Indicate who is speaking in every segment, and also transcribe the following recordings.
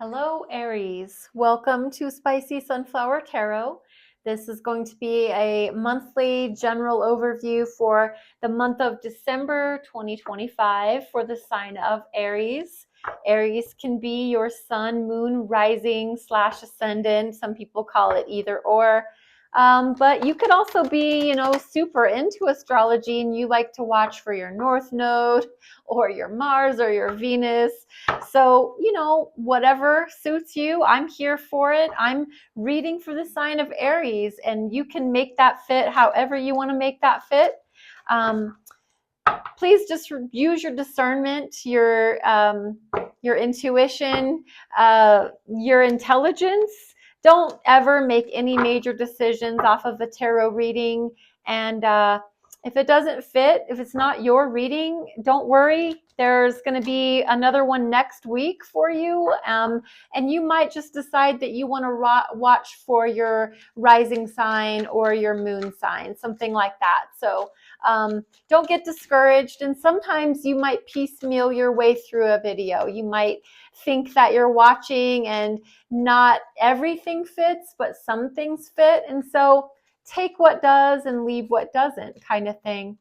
Speaker 1: Hello, Aries. Welcome to Spicy Sunflower Tarot. This is going to be a monthly general overview for the month of December 2025 for the sign of Aries. Aries can be your sun, moon, rising / ascendant. Some people call it either or. But you could also be, super into astrology and you like to watch for your North Node or your Mars or your Venus. So, whatever suits you, I'm here for it. I'm reading for the sign of Aries, and you can make that fit however you want to make that fit. Please just use your discernment, your intuition, your intelligence. Don't ever make any major decisions off of a tarot reading. And if it doesn't fit, if it's not your reading, don't worry. There's going to be another one next week for you. And you might just decide that you want to watch for your rising sign or your moon sign, something like that. So don't get discouraged. And sometimes you might piecemeal your way through a video. You might think that you're watching and not everything fits, but some things fit. And so take what does and leave what doesn't, kind of thing.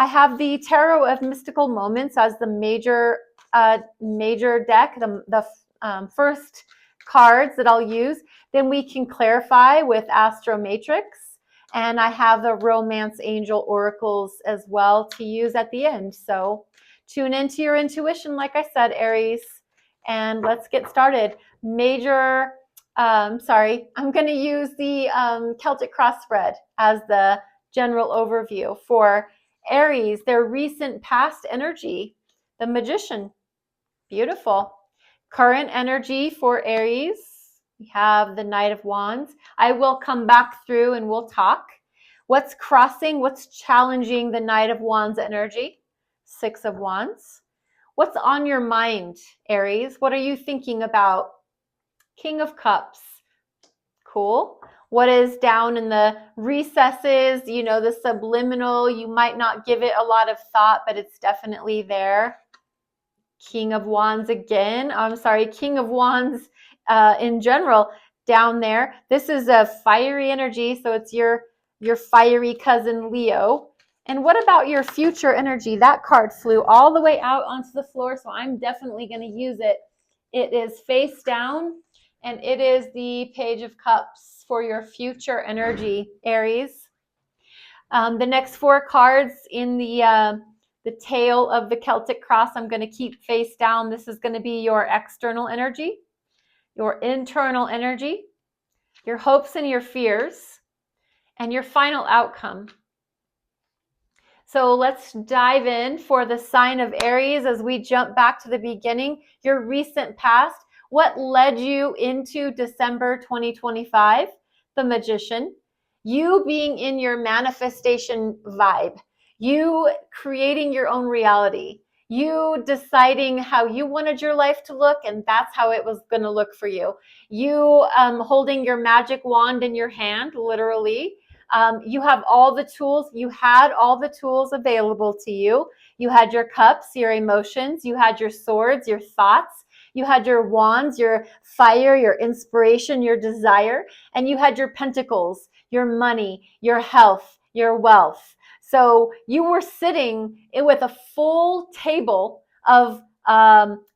Speaker 1: I have the Tarot of Mystical Moments as the major deck, the first cards that I'll use. Then we can clarify with Astro Matrix. And I have the Romance Angel Oracles as well to use at the end. So tune into your intuition, like I said, Aries. And let's get started. I'm going to use the Celtic Cross spread as the general overview for Aries, their recent past energy, the Magician. Beautiful. Current energy for Aries. We have the Knight of Wands. I will come back through and we'll talk. What's crossing? What's challenging the Knight of Wands energy? Six of Wands. What's on your mind, Aries? What are you thinking about? King of Cups. Cool. What is down in the recesses, the subliminal? You might not give it a lot of thought, but it's definitely there. King of Wands again. King of Wands in general down there. This is a fiery energy, so it's your fiery cousin Leo. And what about your future energy? That card flew all the way out onto the floor, so I'm definitely going to use it. It is face down, and it is the Page of Cups for your future energy, Aries. The next four cards in the tail of the Celtic Cross, I'm going to keep face down. This is going to be your external energy, your internal energy, your hopes and your fears, and your final outcome. So let's dive in for the sign of Aries as we jump back to the beginning, your recent past. What led you into December 2025? The Magician. You being in your manifestation vibe. You creating your own reality. You deciding how you wanted your life to look, and that's how it was going to look for you. You holding your magic wand in your hand, literally. You have all the tools. You had all the tools available to you. You had your cups, your emotions. You had your swords, your thoughts. You had your wands, your fire, your inspiration, your desire. And you had your pentacles, your money, your health, your wealth. So you were sitting with a full table of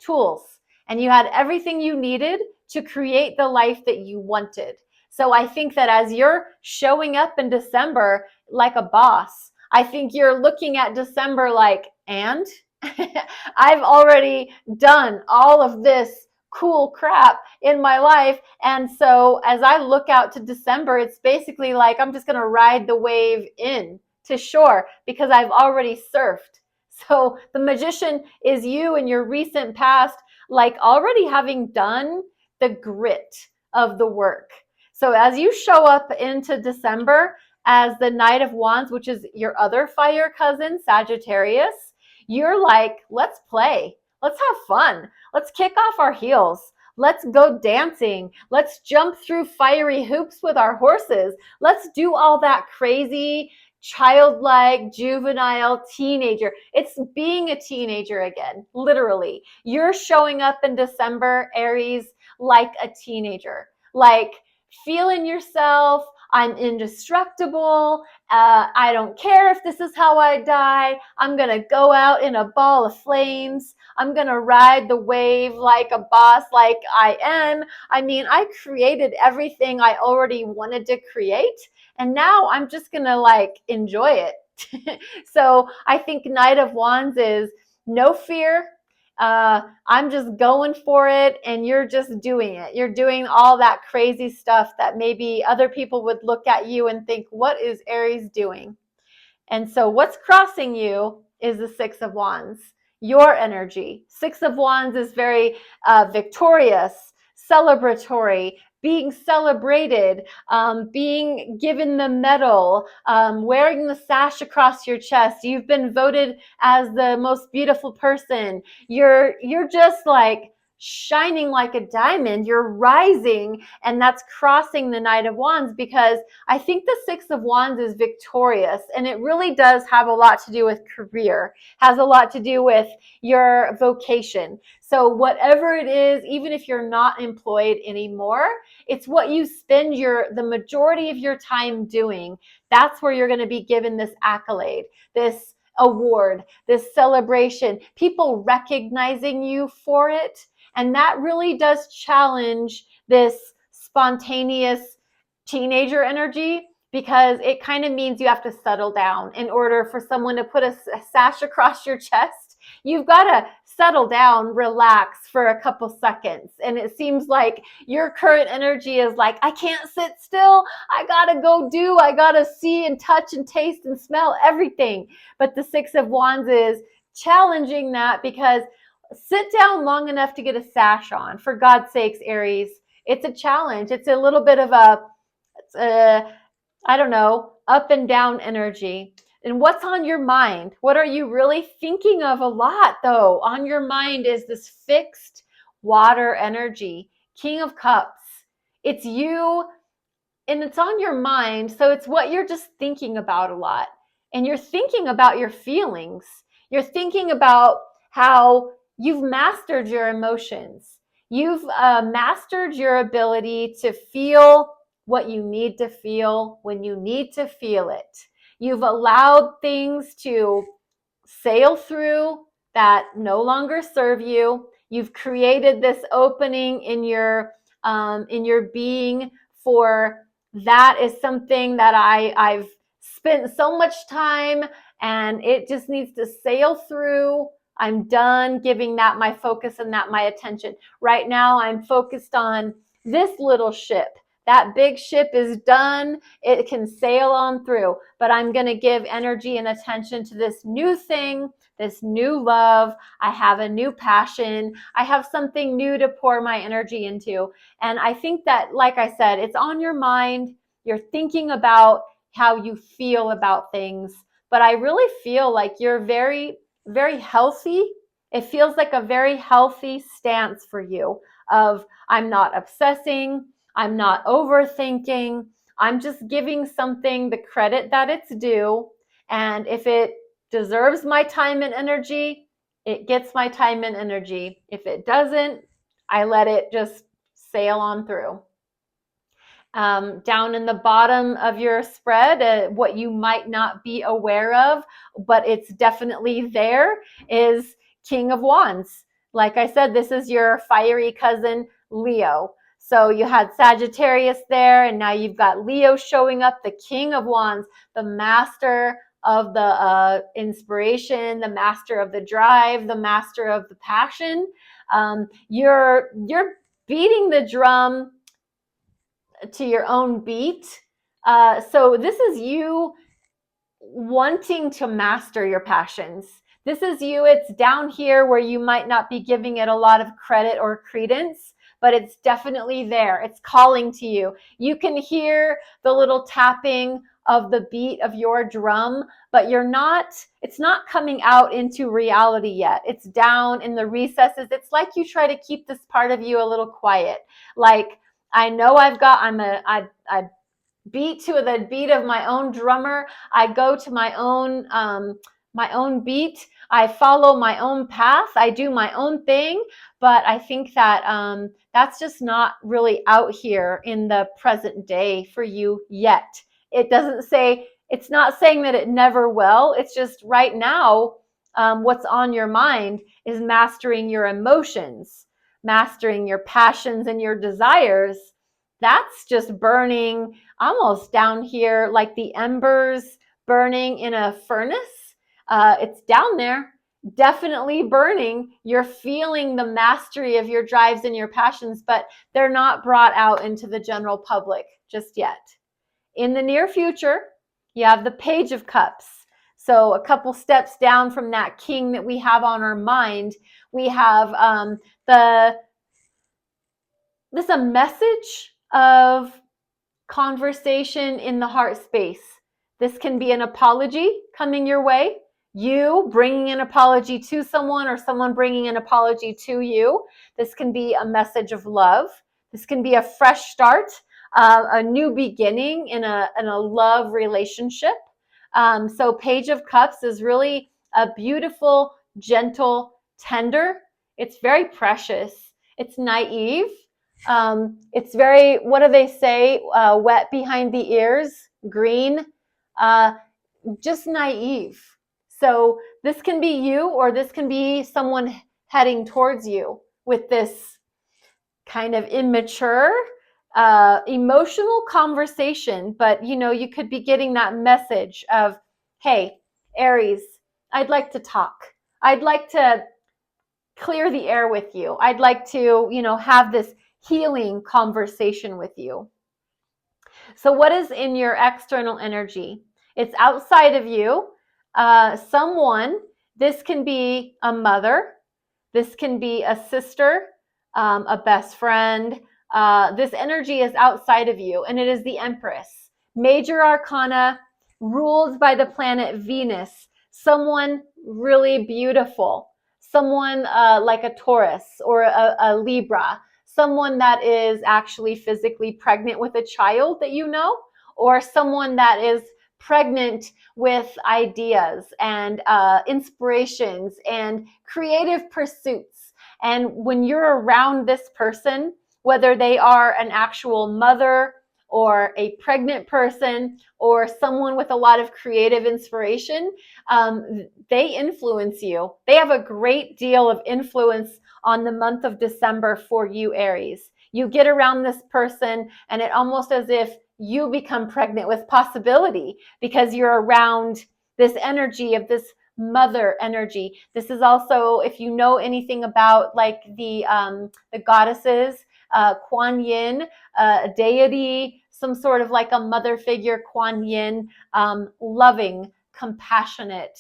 Speaker 1: tools. And you had everything you needed to create the life that you wanted. So I think that as you're showing up in December like a boss, I think you're looking at December like, and I've already done all of this cool crap in my life. And so as I look out to December, it's basically like I'm just going to ride the wave in to shore because I've already surfed. So the Magician is you in your recent past, like already having done the grit of the work. So as you show up into December as the Knight of Wands, which is your other fire cousin, Sagittarius, you're like, let's play. Let's have fun. Let's kick off our heels. Let's go dancing. Let's jump through fiery hoops with our horses. Let's do all that crazy, childlike, juvenile teenager. It's being a teenager again, literally. You're showing up in December, Aries, like a teenager, like feeling yourself. I'm indestructible. I don't care if this is how I die. I'm going to go out in a ball of flames. I'm going to ride the wave like a boss, like I am. I mean, I created everything I already wanted to create, and now I'm just going to like enjoy it. So I think Knight of Wands is no fear. I'm just going for it, and you're just doing it. You're doing all that crazy stuff that maybe other people would look at you and think, what is Aries doing? And so what's crossing you is the Six of Wands, your energy. Six of Wands is very victorious, celebratory, being celebrated, being given the medal, wearing the sash across your chest. You've been voted as the most beautiful person. You're just like shining like a diamond. You're rising, and that's crossing the Knight of Wands, because I think the Six of Wands is victorious, and it really does have a lot to do with career, has a lot to do with your vocation. So whatever it is, even if you're not employed anymore, it's what you spend the majority of your time doing. That's where you're going to be given this accolade, this award, this celebration, people recognizing you for it. And that really does challenge this spontaneous teenager energy, because it kind of means you have to settle down. In order for someone to put a sash across your chest, you've got to settle down, relax for a couple seconds. And it seems like your current energy is like, I can't sit still. I gotta go do, I gotta see and touch and taste and smell everything. But the Six of Wands is challenging that, because sit down long enough to get a sash on. For God's sakes, Aries, it's a challenge. It's a little bit of I don't know, up and down energy. And what's on your mind? What are you really thinking of a lot, though? On your mind is this fixed water energy, King of Cups. It's you, and it's on your mind. So it's what you're just thinking about a lot. And you're thinking about your feelings. You're thinking about how you've mastered your emotions. You've mastered your ability to feel what you need to feel when you need to feel it. You've allowed things to sail through that no longer serve you. You've created this opening in your being for that is something that I've spent so much time, and it just needs to sail through. I'm done giving that my focus and that my attention. Right now, I'm focused on this little ship. That big ship is done. It can sail on through, but I'm going to give energy and attention to this new thing, this new love. I have a new passion. I have something new to pour my energy into. And I think that, like I said, it's on your mind. You're thinking about how you feel about things, but I really feel like you're very, very healthy. It feels like a very healthy stance for you of, I'm not obsessing. I'm not overthinking. I'm just giving something the credit that it's due. And if it deserves my time and energy, it gets my time and energy. If it doesn't, I let it just sail on through. Down in the bottom of your spread, what you might not be aware of, but it's definitely there, is King of Wands. Like I said, this is your fiery cousin, Leo. So you had Sagittarius there, and now you've got Leo showing up, the King of Wands, the master of the inspiration, the master of the drive, the master of the passion. You're beating the drum to your own beat. So this is you wanting to master your passions. This is you. It's down here where you might not be giving it a lot of credit or credence, but it's definitely there. It's calling to you. You can hear the little tapping of the beat of your drum, but it's not coming out into reality yet. It's down in the recesses. It's like you try to keep this part of you a little quiet. Like, I know I beat to the beat of my own drummer. I go to my own my own beat. I follow my own path. I do my own thing. But I think that that's just not really out here in the present day for you yet. It doesn't say, it's not saying that it never will. It's just right now, what's on your mind is mastering your emotions, mastering your passions and your desires. That's just burning almost down here like the embers burning in a furnace. It's down there, definitely burning. You're feeling the mastery of your drives and your passions, but they're not brought out into the general public just yet. In the near future, you have the Page of Cups. So a couple steps down from that king that we have on our mind, we have this a message of conversation in the heart space. This can be an apology coming your way, you bringing an apology to someone or someone bringing an apology to you. This can be a message of love. This can be a fresh start, a new beginning in a love relationship. So Page of Cups is really a beautiful, gentle, tender. It's very precious. It's naive. It's very, what do they say? Wet behind the ears, green, just naive. So this can be you, or this can be someone heading towards you with this kind of immature, emotional conversation. But, you could be getting that message of, hey, Aries, I'd like to talk. I'd like to clear the air with you. I'd like to, have this healing conversation with you. So what is in your external energy? It's outside of you. Someone, this can be a mother. This can be a sister, a best friend. This energy is outside of you, and it is the Empress. Major Arcana, ruled by the planet Venus. Someone really beautiful. Someone like a Taurus or a Libra. Someone that is actually physically pregnant with a child that you know, or someone that is pregnant with ideas and inspirations and creative pursuits. And when you're around this person, whether they are an actual mother or a pregnant person or someone with a lot of creative inspiration, they influence you. They have a great deal of influence on the month of December for you, Aries. You get around this person and it almost as if you become pregnant with possibility because you're around this energy of this mother energy. This is also, if you know anything about like the goddesses, Kuan Yin, a deity, some sort of like a mother figure, Kuan Yin, loving, compassionate,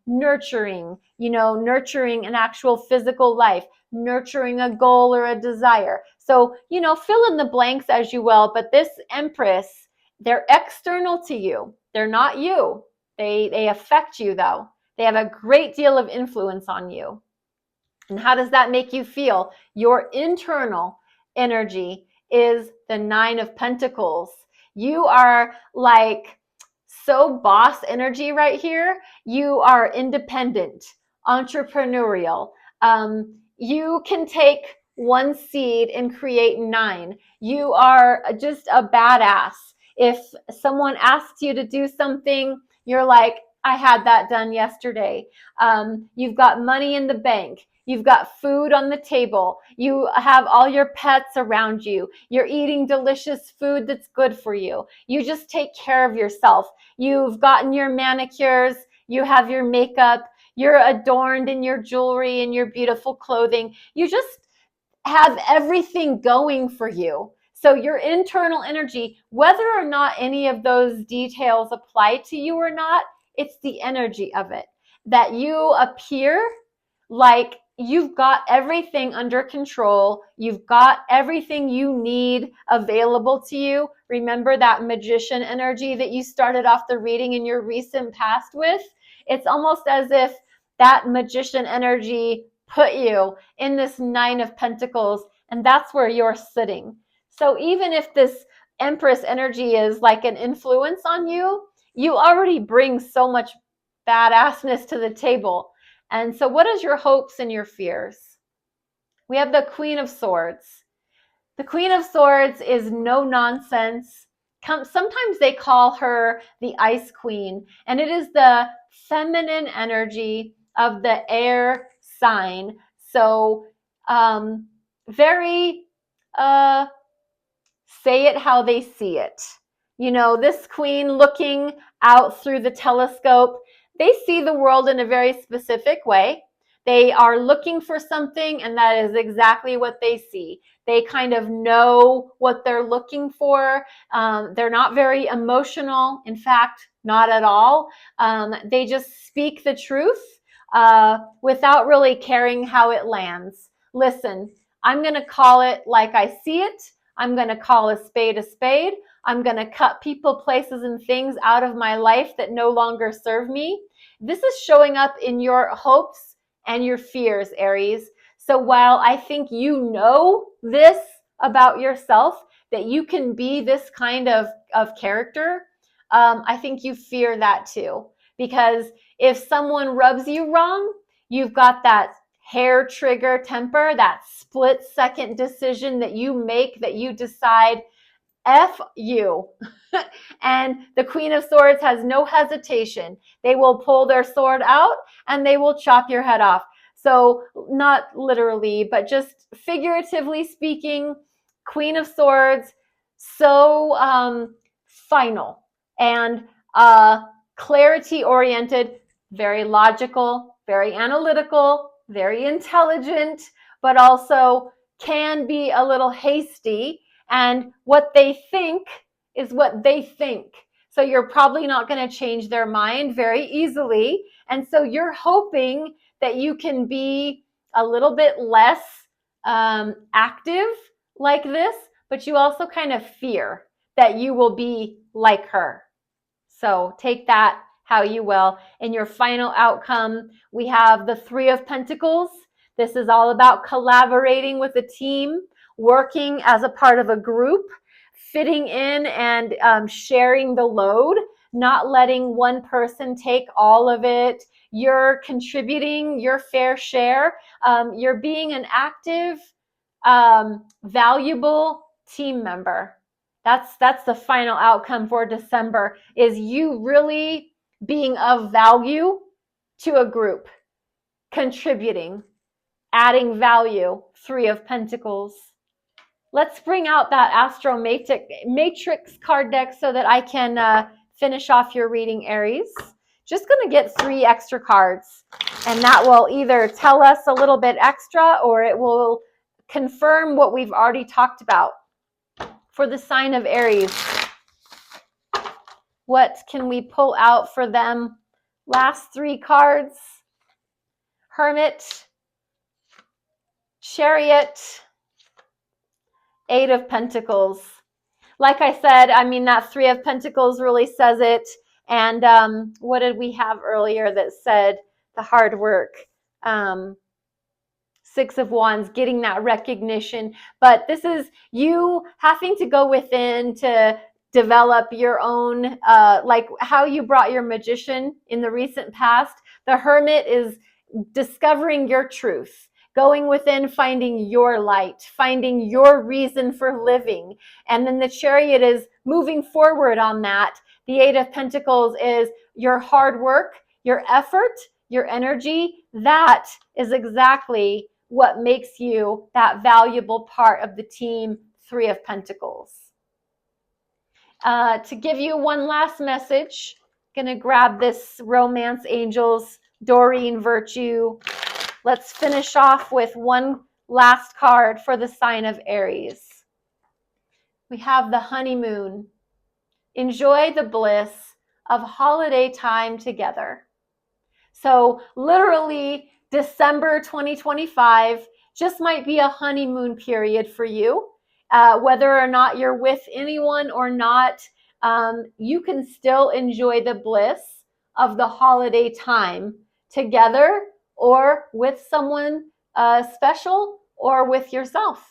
Speaker 1: nurturing, nurturing an actual physical life, nurturing a goal or a desire. So, fill in the blanks as you will, but this Empress, they're external to you. They're not you. They affect you though. They have a great deal of influence on you. And how does that make you feel? Your internal energy is the Nine of Pentacles. You are like so boss energy right here. You are independent, entrepreneurial. You can take one seed and create 9. You are just a badass. If someone asks you to do something, you're like, I had that done yesterday. You've got money in the bank. You've got food on the table. You have all your pets around you. You're eating delicious food that's good for you. You just take care of yourself. You've gotten your manicures. You have your makeup. You're adorned in your jewelry and your beautiful clothing. You just have everything going for you. So your internal energy, whether or not any of those details apply to you or not, it's the energy of it. That you appear like you've got everything under control. You've got everything you need available to you. Remember that magician energy that you started off the reading in your recent past with? It's almost as if that magician energy put you in this 9 of Pentacles, and that's where you're sitting. So even if this Empress energy is like an influence on you, you already bring so much badassness to the table. And so what is your hopes and your fears? We have the Queen of Swords. The Queen of Swords is no nonsense. Sometimes they call her the Ice Queen, and it is the feminine energy of the air sign. So very say it how they see it. You know, this queen looking out through the telescope, they see the world in a very specific way. They are looking for something, and that is exactly what they see. They kind of know what they're looking for. They're not very emotional. In fact, not at all. They just speak the truth without really caring how it lands. Listen, I'm going to call it like I see it. I'm going to call a spade a spade. I'm going to cut people, places, and things out of my life that no longer serve me. This is showing up in your hopes and your fears, Aries. So while I think you know this about yourself, that you can be this kind of character, I think you fear that too. Because if someone rubs you wrong, you've got that hair trigger temper, that split second decision that you make, that you decide, F you. And the Queen of Swords has no hesitation. They will pull their sword out and they will chop your head off. So not literally, but just figuratively speaking, Queen of Swords, so final and clarity oriented, very logical, very analytical, very intelligent, but also can be a little hasty. And what they think is what they think. So you're probably not going to change their mind very easily. And so you're hoping that you can be a little bit less active like this, but you also kind of fear that you will be like her. So take that how you will. In your final outcome, we have the Three of Pentacles. This is all about collaborating with a team, working as a part of a group, fitting in and sharing the load, not letting one person take all of it. You're contributing your fair share. You're being an active, valuable team member. That's the final outcome for December, is you really being of value to a group, contributing, adding value. Three of Pentacles. Let's bring out that Astro Matrix card deck so that I can finish off your reading, Aries. Just going to get 3 extra cards, and that will either tell us a little bit extra or it will confirm what we've already talked about. For the sign of Aries, what can we pull out for them? Last 3 cards. Hermit, Chariot, 8 of Pentacles. Like I said, I mean, that 3 of Pentacles really says it. And what did we have earlier that said the hard work? 6 of Wands, getting that recognition. But this is you having to go within to develop your own, like how you brought your Magician in the recent past. The Hermit is discovering your truth, going within, finding your light, finding your reason for living. And then the Chariot is moving forward on that. The 8 of Pentacles is your hard work, your effort, your energy. That is exactly what makes you that valuable part of the team. 3 of Pentacles. To give you one last message, I'm going to grab this Romance Angels, Doreen Virtue. Let's finish off with one last card for the sign of Aries. We have the honeymoon. Enjoy the bliss of holiday time together. So literally December 2025 just might be a honeymoon period for you. Whether or not you're with anyone or not, you can still enjoy the bliss of the holiday time together, or with someone special, or with yourself.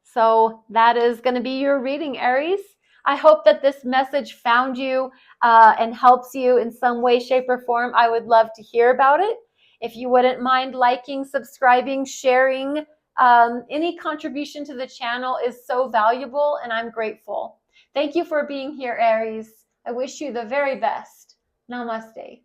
Speaker 1: So that is going to be your reading, Aries. I hope that this message found you and helps you in some way, shape, or form. I would love to hear about it. If you wouldn't mind liking, subscribing, sharing, any contribution to the channel is so valuable, and I'm grateful. Thank you for being here, Aries. I wish you the very best. Namaste.